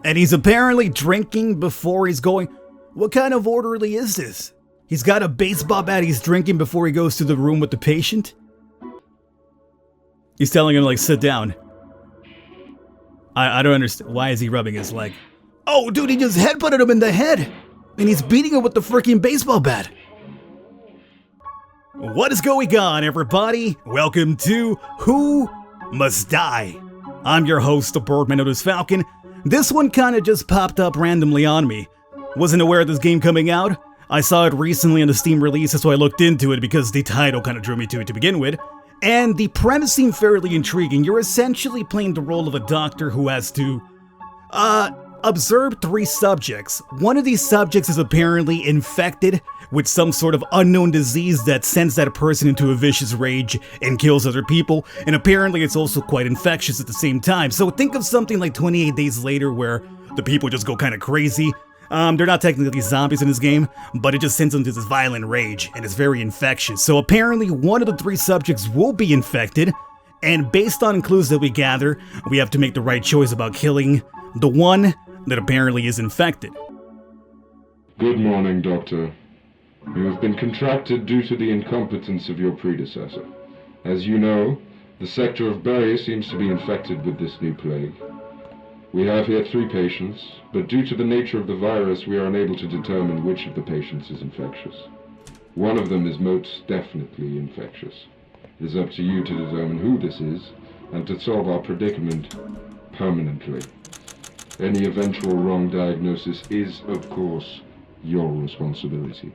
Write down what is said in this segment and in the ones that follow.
And he's apparently drinking before he's going. What kind of orderly is this? He's got a baseball bat he's drinking before he goes to the room with the patient? He's telling him, like, sit down. I don't understand. Why is he rubbing his leg? Oh, dude, he just headbutted him in the head. And he's beating him with the freaking baseball bat. What is going on, everybody? Welcome to Who Must Die? I'm your host, the Birdman Mr Falcon. This one kind of just popped up randomly on me. Wasn't aware of this game coming out. I saw it recently on the Steam release, so I looked into it because the title kind of drew me to it to begin with. And the premise seemed fairly intriguing. You're essentially playing the role of a doctor who has to, observe 3 subjects. One of these subjects is apparently infected with some sort of unknown disease that sends that person into a vicious rage and kills other people, and apparently it's also quite infectious at the same time. So think of something like 28 Days Later where the people just go kind of crazy. They're not technically zombies in this game, but it just sends them to this violent rage, and it's very infectious. So apparently one of the 3 subjects will be infected, and based on clues that we gather, we have to make the right choice about killing the one that apparently is infected. Good morning, Doctor. You have been contracted due to the incompetence of your predecessor. As you know, the sector of Bury seems to be infected with this new plague. We have here 3 patients, but due to the nature of the virus, we are unable to determine which of the patients is infectious. One of them is most definitely infectious. It is up to you to determine who this is, and to solve our predicament permanently. Any eventual wrong diagnosis is, of course, your responsibility.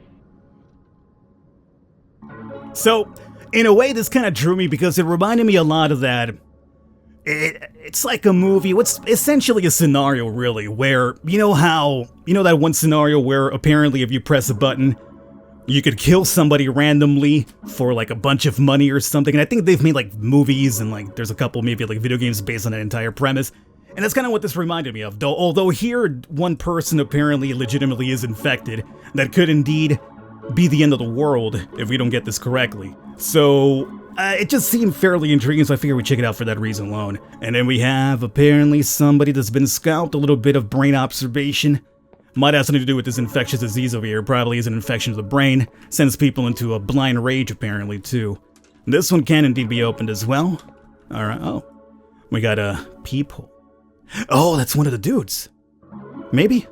So, in a way, this kind of drew me because it reminded me a lot of that. It's like a movie, what's essentially a scenario, really, where, you know that one scenario where apparently if you press a button, you could kill somebody randomly for like a bunch of money or something. And I think they've made like movies and like there's a couple maybe like video games based on that entire premise. And that's kind of what this reminded me of, though. Although here, one person apparently legitimately is infected, that could indeed be the end of the world if we don't get this correctly. So, it just seemed fairly intriguing, so I figured we'd check it out for that reason alone. And then we have, apparently, somebody that's been scalped, a little bit of brain observation. Might have something to do with this infectious disease over here. Probably is an infection of the brain. Sends people into a blind rage, apparently, too. This one can indeed be opened as well. Alright, oh. We got a peephole. Oh, that's one of the dudes. Maybe?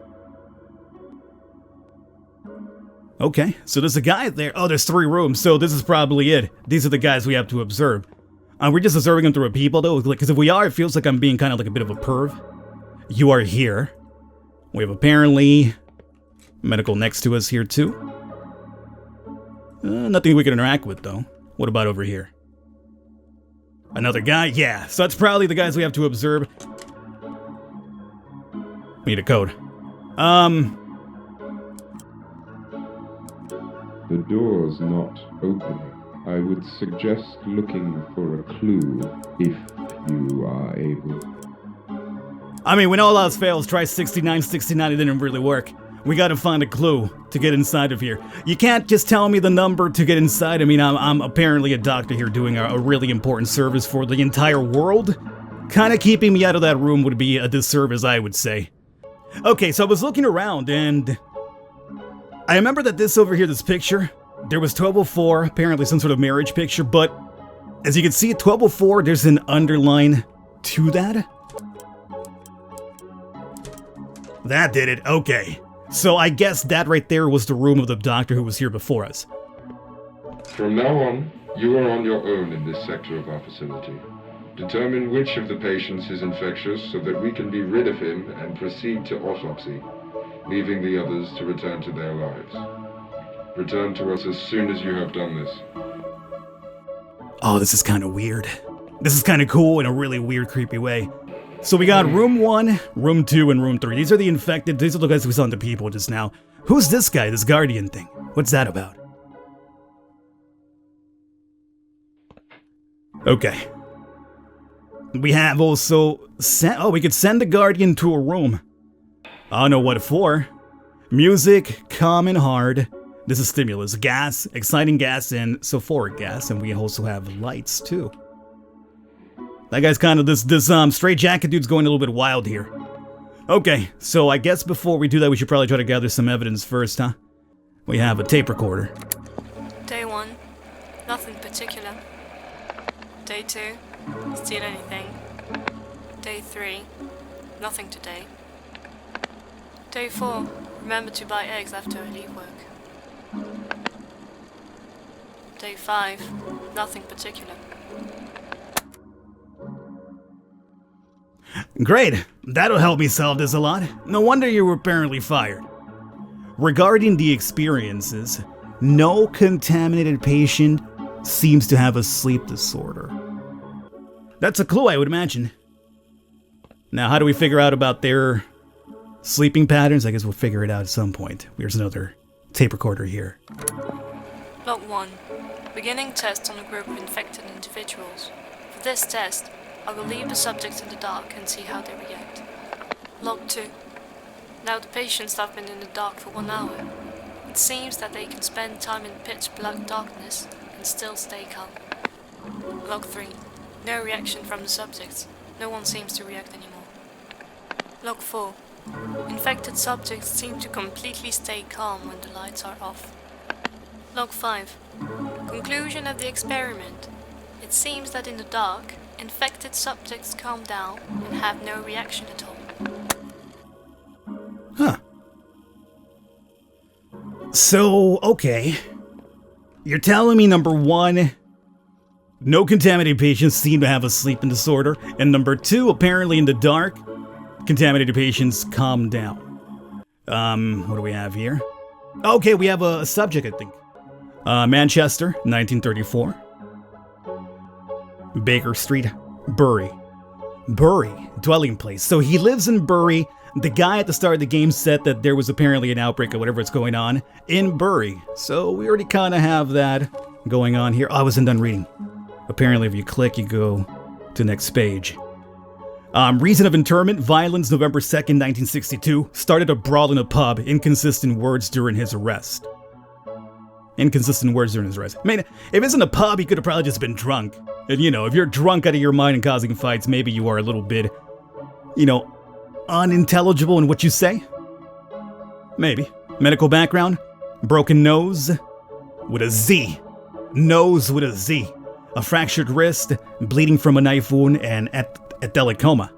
Okay, so there's a guy there. Oh, there's 3 rooms, so this is probably it. These are the guys we have to observe. We're just observing them through a peephole, though, because if we are, it feels like I'm being kind of like a bit of a perv. You are here. We have apparently medical next to us here, too. Nothing we can interact with, though. What about over here? Another guy? Yeah, so that's probably the guys we have to observe. We need a code. The door's not opening. I would suggest looking for a clue, if you are able. I mean, when all else fails, try 6969, it didn't really work. We gotta find a clue to get inside of here. You can't just tell me the number to get inside. I mean, I'm apparently a doctor here doing a really important service for the entire world. Kinda keeping me out of that room would be a disservice, I would say. Okay, so I was looking around, and I remember that this over here, this picture, there was 1204, apparently some sort of marriage picture, but as you can see, 1204, there's an underline to that. That did it, okay. So I guess that right there was the room of the doctor who was here before us. From now on, you are on your own in this sector of our facility. Determine which of the patients is infectious so that we can be rid of him and proceed to autopsy, leaving the others to return to their lives. Return to us as soon as you have done this. Oh, this is kind of weird. This is kind of cool in a really weird, creepy way. So we got room 1, room 2, and room 3. These are the infected. These are the guys we saw in the people just now. Who's this guy, this guardian thing? What's that about? Okay. We have also we could send the guardian to a room. I don't know what for. Music, calm and hard. This is stimulus. Gas, exciting gas, and sulfuric gas. And we also have lights, too. That guy's kind of this straight jacket dude's going a little bit wild here. Okay, so I guess before we do that, we should probably try to gather some evidence first, huh? We have a tape recorder. Day 1, nothing particular. Day 2, steal anything. Day 3, nothing today. Day 4, remember to buy eggs after I leave work. Day 5, nothing particular. Great, that'll help me solve this a lot. No wonder you were apparently fired. Regarding the experiences, no contaminated patient seems to have a sleep disorder. That's a clue, I would imagine. Now, how do we figure out about their sleeping patterns? I guess we'll figure it out at some point. Here's another tape recorder here. Log 1. Beginning test on a group of infected individuals. For this test, I will leave the subjects in the dark and see how they react. Log 2. Now the patients have been in the dark for 1 hour. It seems that they can spend time in pitch black darkness and still stay calm. Log 3. No reaction from the subjects. No one seems to react anymore. Log 4. Infected subjects seem to completely stay calm when the lights are off. Log 5. Conclusion of the experiment. It seems that in the dark, infected subjects calm down and have no reaction at all. Huh. So, okay. You're telling me, number 1, no contaminated patients seem to have a sleeping disorder, and number 2, apparently in the dark, contaminated patients calm down. What do we have here? Okay, we have a subject, I think. Manchester, 1934. Baker Street, Bury. Bury, dwelling place. So he lives in Bury. The guy at the start of the game said that there was apparently an outbreak or whatever it's going on in Bury. So we already kind of have that going on here. Oh, I wasn't done reading. Apparently if you click, you go to the next page. Reason of interment, violence, November 2nd, 1962. Started a brawl in a pub, inconsistent words during his arrest. Inconsistent words during his arrest. I mean, if it's in a pub, he could have probably just been drunk. And you know, if you're drunk out of your mind and causing fights, maybe you are a little bit, unintelligible in what you say. Maybe. Medical background, broken nose with a Z. Nose with a Z. A fractured wrist, bleeding from a knife wound, and ethelic coma.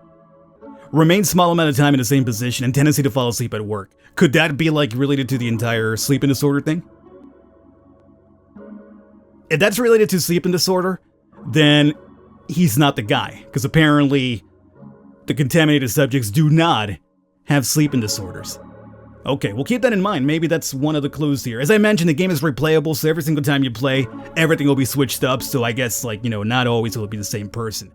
Remain small amount of time in the same position and tendency to fall asleep at work. Could that be related to the entire sleeping disorder thing? If that's related to sleeping disorder, then he's not the guy. Because apparently the contaminated subjects do not have sleeping disorders. Okay, we'll keep that in mind. Maybe that's one of the clues here. As I mentioned, the game is replayable, so every single time you play, everything will be switched up. So I guess, not always will it be the same person.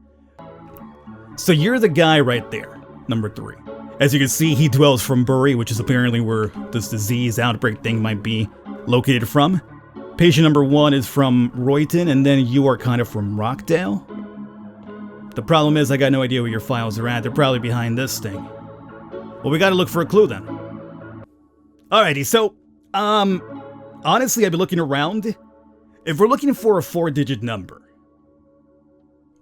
So you're the guy right there, number 3. As you can see, he dwells from Bury, which is apparently where this disease outbreak thing might be located from. Patient number 1 is from Royton, and then you are kind of from Rockdale. The problem is I got no idea where your files are at. They're probably behind this thing. Well, we gotta look for a clue then. Alrighty, so, honestly, I've been looking around. If we're looking for a 4-digit number,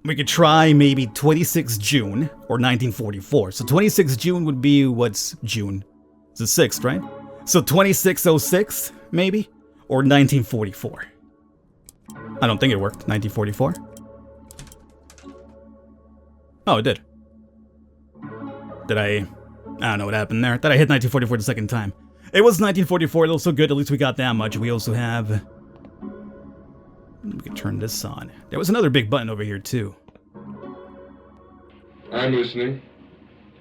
we could try maybe 26 June or 1944. So 26 June would be, what's June? It's the 6th, right? So 2606, maybe? Or 1944. I don't think it worked. 1944. Oh, it did. I don't know what happened there. I thought I hit 1944 the second time. It was 1944, it was so good, at least we got that much. We also have... We can turn this on. There was another big button over here, too. I'm listening.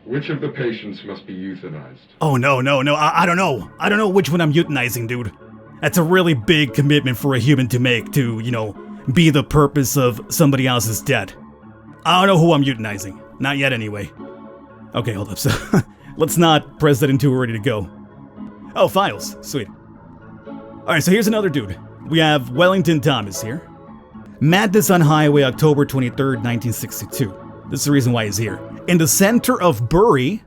Which of the patients must be euthanized? Oh, no. I don't know. I don't know which one I'm euthanizing, dude. That's a really big commitment for a human to make to, be the purpose of somebody else's death. I don't know who I'm euthanizing. Not yet, anyway. Okay, hold up. So, let's not press that until we're ready to go. Oh, files. Sweet. Alright, so here's another dude. We have Wellington Thomas here. Madness on Highway, October 23rd, 1962. This is the reason why he's here. In the center of Bury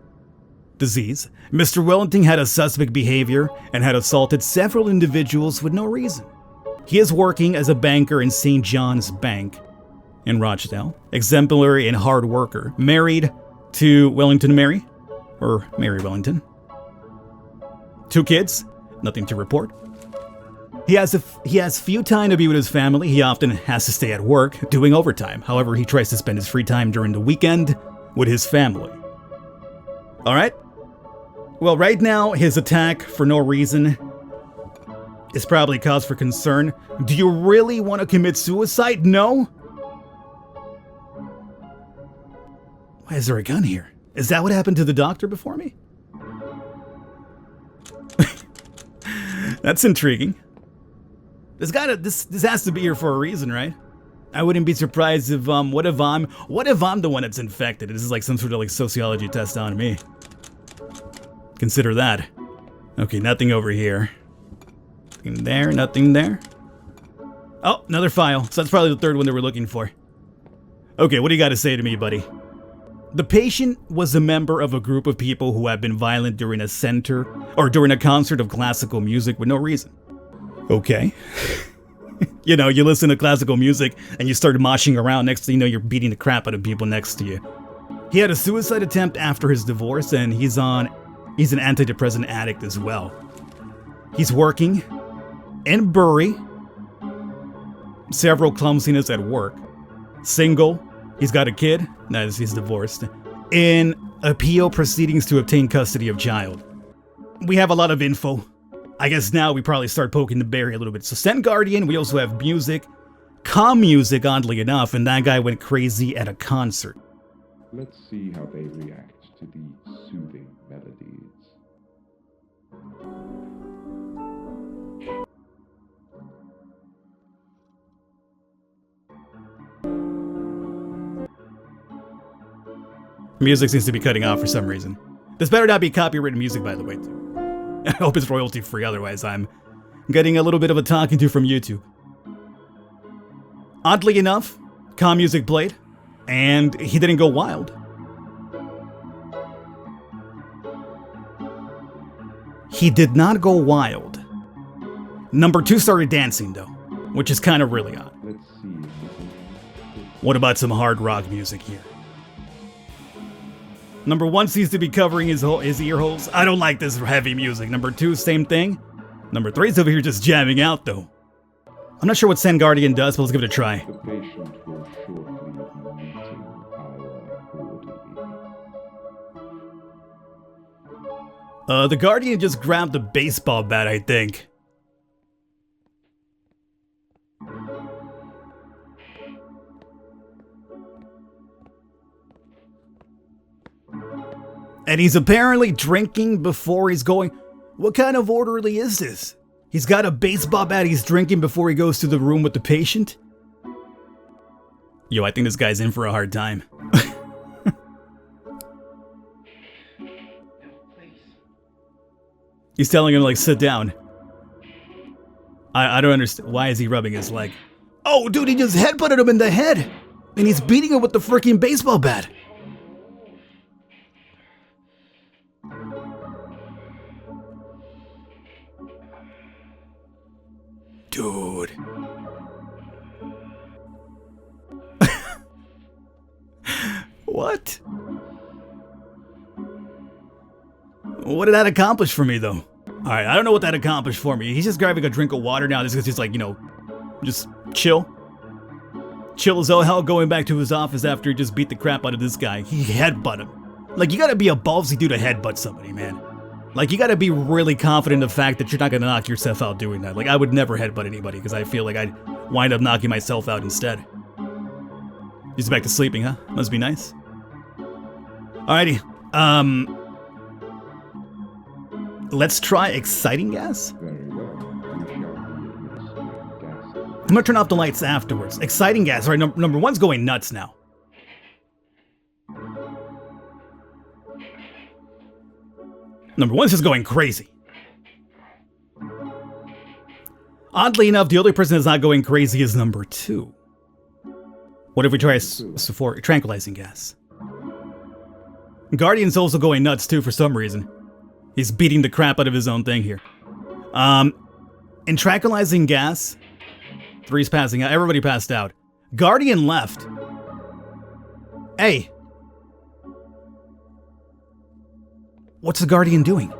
disease, Mr. Wellington had a suspect behavior and had assaulted several individuals with no reason. He is working as a banker in St. John's Bank in Rochdale. Exemplary and hard worker. Married to Wellington Mary. Or Mary Wellington. 2 kids, nothing to report. He has few time to be with his family. He often has to stay at work, doing overtime. However, he tries to spend his free time during the weekend with his family. Alright? Well, right now, his attack for no reason is probably cause for concern. Do you really want to commit suicide? No? Why is there a gun here? Is that what happened to the doctor before me? That's intriguing. This has to be here for a reason, right? I wouldn't be surprised if what if I'm the one that's infected? This is like some sort of like sociology test on me. Consider that. Okay, nothing over here. Nothing there, nothing there. Oh, another file. So that's probably the 3rd one that we're looking for. Okay, what do you got to say to me, buddy? The patient was a member of a group of people who had been violent during a concert of classical music with no reason. Okay. You know, you listen to classical music and you start moshing around. Next thing you know, you're beating the crap out of people next to you. He had a suicide attempt after his divorce, and he's an antidepressant addict as well. He's working in Bury. Several clumsiness at work. Single. He's got a kid. No, he's divorced. In appeal proceedings to obtain custody of child. We have a lot of info. I guess now we probably start poking the bear a little bit. So send Guardian. We also have music. Calm music, oddly enough, and that guy went crazy at a concert. Let's see how they react to the soothing melodies. Music seems to be cutting off for some reason. This better not be copyrighted music, by the way, too. I hope it's royalty free, otherwise I'm getting a little bit of a talking to from YouTube. Oddly enough, calm music played, and he didn't go wild. He did not go wild. Number 2 started dancing, though, which is kind of really odd. Let's see. What about some hard rock music here? Number 1 seems to be covering his ear holes. I don't like this heavy music. Number 2, same thing. Number 3 is over here just jamming out, though. I'm not sure what Send Guardian does, but let's give it a try. The patient will shortly be meeting our orderly. The Guardian just grabbed the baseball bat, I think. And he's apparently drinking before he's going. What kind of orderly is this? He's got a baseball bat he's drinking before he goes to the room with the patient? Yo, I think this guy's in for a hard time. He's telling him, like, sit down. I don't understand. Why is he rubbing his leg? Oh, dude, he just headbutted him in the head. And he's beating him with the freaking baseball bat. Dude. What? What did that accomplish for me, though? Alright, I don't know what that accomplished for me. He's just grabbing a drink of water now. This is just like, you know, just chill. Chill as all hell going back to his office after he just beat the crap out of this guy. He headbutted him. Like, you gotta be a ballsy dude to headbutt somebody, man. Like, you gotta be really confident in the fact that you're not gonna knock yourself out doing that. Like, I would never headbutt anybody because I feel like I'd wind up knocking myself out instead. He's back to sleeping, huh? Must be nice. Alrighty. Let's try exciting gas. Very well. We shall be administering gas. I'm gonna turn off the lights afterwards. Exciting gas. Alright, number 1's going nuts now. Number 1's just going crazy. Oddly enough, the only person that's not going crazy is number 2. What if we try tranquilizing gas? Guardian's also going nuts too for some reason. He's beating the crap out of his own thing here. In tranquilizing gas, 3's passing out. Everybody passed out. Guardian left. Hey. What's the Guardian doing?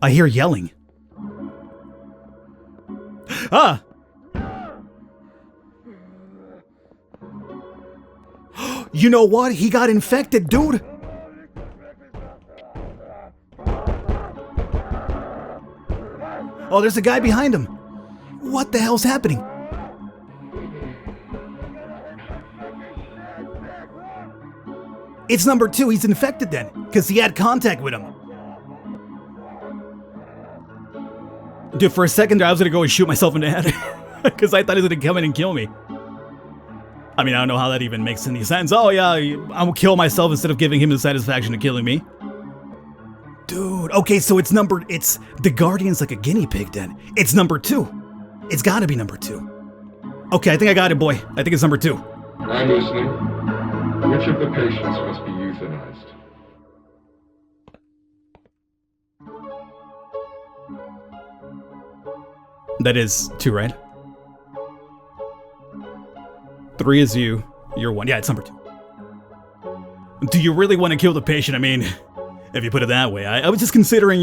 I hear yelling. Ah! You know what? He got infected, dude! Oh, there's a guy behind him. What the hell's happening? It's number 2. He's infected then, because he had contact with him. Dude, for a second there, I was gonna go and shoot myself in the head. Because I thought he was gonna come in and kill me. I mean, I don't know how that even makes any sense. Oh yeah, I'll kill myself instead of giving him the satisfaction of killing me. Dude, okay, so it's the Guardian's like a guinea pig then. It's number 2. It's gotta be number 2. Okay, I think I got it, boy. I think it's number 2. I'm listening. Which of the patients must be euthanized? That is 2, right? 3 is you. You're 1. Yeah, it's number 2. Do you really want to kill the patient? I mean, if you put it that way. I was just considering,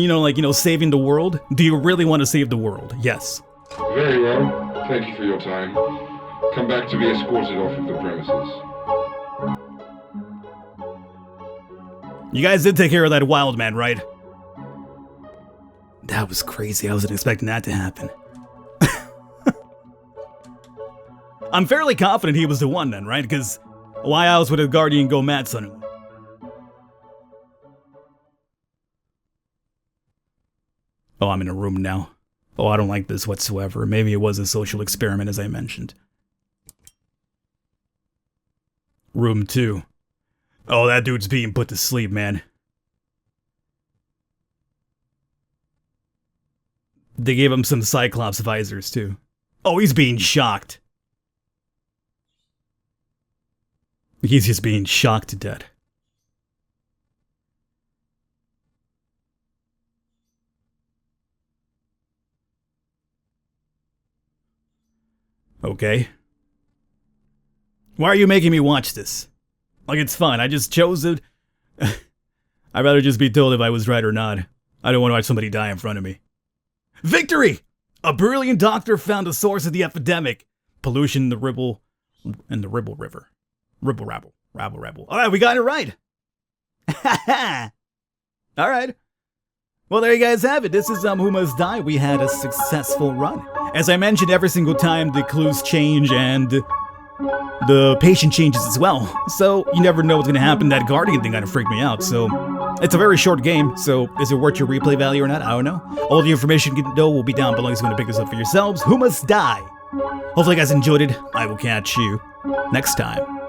saving the world. Do you really want to save the world? Yes. Very well. Thank you for your time. Come back to be escorted off of the premises. You guys did take care of that wild man, right? That was crazy. I wasn't expecting that to happen. I'm fairly confident he was the one then, right? Because why else would a Guardian go mad suddenly? Oh, I'm in a room now. Oh, I don't like this whatsoever. Maybe it was a social experiment, as I mentioned. Room 2. Oh, that dude's being put to sleep, man. They gave him some Cyclops visors, too. Oh, he's being shocked. He's just being shocked to death. Okay. Why are you making me watch this? Like, it's fun. I just chose it. I'd rather just be told if I was right or not. I don't want to watch somebody die in front of me. Victory! A brilliant doctor found the source of the epidemic. Pollution in the Ribble River. Rabble. Alright, we got it right. Alright. Well, there you guys have it. This is Who Must Die. We had a successful run. As I mentioned, every single time the clues change and the patient changes as well. So you never know what's going to happen. That Guardian thing kind of freaked me out. So it's a very short game. So is it worth your replay value or not? I don't know. All the information you can know will be down below. So you want to pick this up for yourselves. Who Must Die? Hopefully you guys enjoyed it. I will catch you next time.